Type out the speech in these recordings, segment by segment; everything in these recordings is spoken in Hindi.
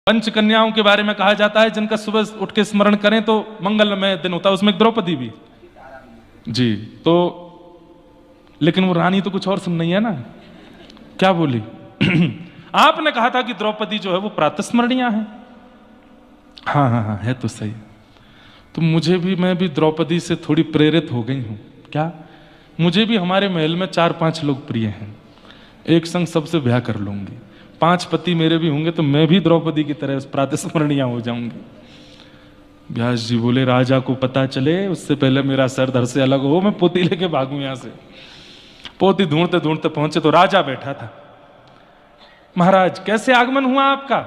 पंचकन्याओं के बारे में कहा जाता है जिनका सुबह उठ के स्मरण करें तो मंगलमय दिन होता है, उसमें एक द्रौपदी भी जी। तो लेकिन वो रानी तो कुछ और सुन नहीं है ना, क्या बोली? आपने कहा था कि द्रौपदी जो है वो प्रातस्मरणीय है। हाँ हाँ हाँ, है तो सही। तो मैं भी द्रौपदी से थोड़ी प्रेरित हो गई हूं। क्या? मुझे भी हमारे महल में 4-5 लोग प्रिय हैं, एक संग सबसे ब्याह कर लूंगी। 5 पति मेरे भी होंगे तो मैं भी द्रौपदी की तरह प्रातस्मरणीय हो जाऊंगी। व्यास जी बोले, राजा को पता चले उससे पहले मेरा सर धड़ से अलग हो, मैं पोती लेके भागूं यहां से। पोती ढूंढते ढूंढते पहुंचे तो राजा बैठा था। महाराज कैसे आगमन हुआ आपका?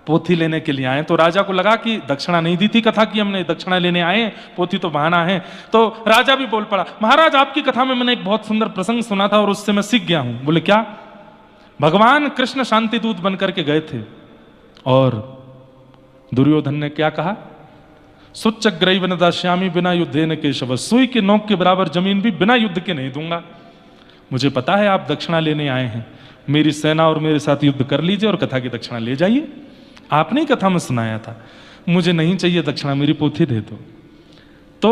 पोथी लेने के लिए आए। तो राजा को लगा कि दक्षिणा नहीं दी थी कथा की हमने, दक्षिणा लेने आए, पोथी तो बहाना है। तो राजा भी बोल पड़ा, महाराज आपकी कथा में मैंने एक बहुत सुंदर प्रसंग सुना था और उससे मैं सीख गया हूं। बोले क्या? भगवान कृष्ण शांति दूत बनकर के गए थे और दुर्योधन ने क्या कहा? सुच्चग्रैव न दास्यामि बिना युद्धेन केशव, सुई के नोक के बराबर जमीन भी बिना युद्ध के नहीं दूंगा। मुझे पता है आप दक्षिणा लेने आए हैं, मेरी सेना और मेरे साथ युद्ध कर लीजिए और कथा की दक्षिणा ले जाइए। आपने ही कथा में सुनाया था, मुझे नहीं चाहिए दक्षिणा, मेरी पोथी दे दो। तो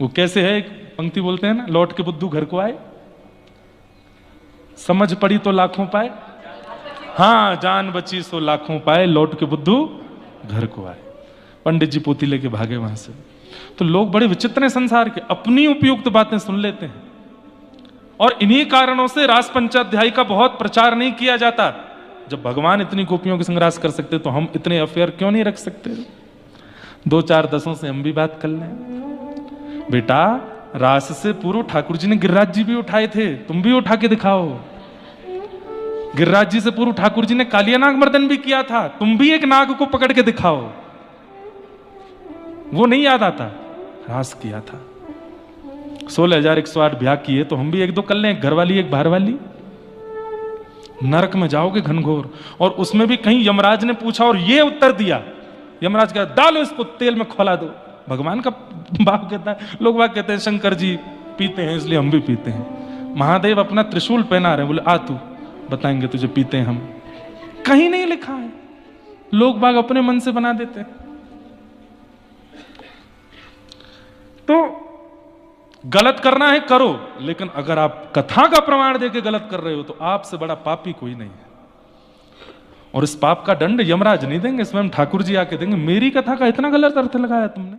वो कैसे है, एक पंक्ति बोलते हैं ना, लौट के बुद्धू घर को आए, समझ पड़ी तो लाखों पाए। हाँ, जान बची सो लाखों पाए, लौट के बुद्धू घर को आए। पंडित जी पोथी लेके भागे वहां से। तो लोग बड़े विचित्र हैं संसार के, अपनी उपयुक्त बातें सुन लेते हैं और इन्हीं कारणों से रास पंचाध्यायी का बहुत प्रचार नहीं किया जाता। जब भगवान इतनी गोपियों के संग रास कर सकते तो हम इतने अफेयर क्यों नहीं रख सकते? 2-4 दसों से हम भी बात कर लें। बेटा, रास से पूर्व ठाकुर जी ने गिरिराज जी भी उठाए थे, तुम भी उठा के दिखाओ। गिरिराज जी से पूर्व ठाकुर जी ने कालिया नाग मर्दन भी किया था, तुम भी एक नाग को पकड़ के दिखाओ। वो नहीं याद आता? रास किया था। 16,108 ब्याह किए तो हम भी 1-2 कर लें, एक घर वाली एक बाहर वाली। नरक में जाओगे घनघोर। और उसमें भी कहीं यमराज ने पूछा और ये उत्तर दिया, यमराज कहता डालो इसको तेल में खौला दो। भगवान का बाप कहता है, लोग बात कहते हैं शंकर जी पीते हैं इसलिए हम भी पीते हैं। महादेव अपना त्रिशूल पहना रहे, बोले आ तू, बताएंगे तुझे पीते हैं हम। कहीं नहीं लिखा है, लोग बाग अपने मन से बना देते हैं। तो गलत करना है करो, लेकिन अगर आप कथा का प्रमाण देके गलत कर रहे हो तो आपसे बड़ा पापी कोई नहीं है। और इस पाप का दंड यमराज नहीं देंगे, स्वयं ठाकुर जी आके देंगे। मेरी कथा का इतना गलत अर्थ लगाया तुमने।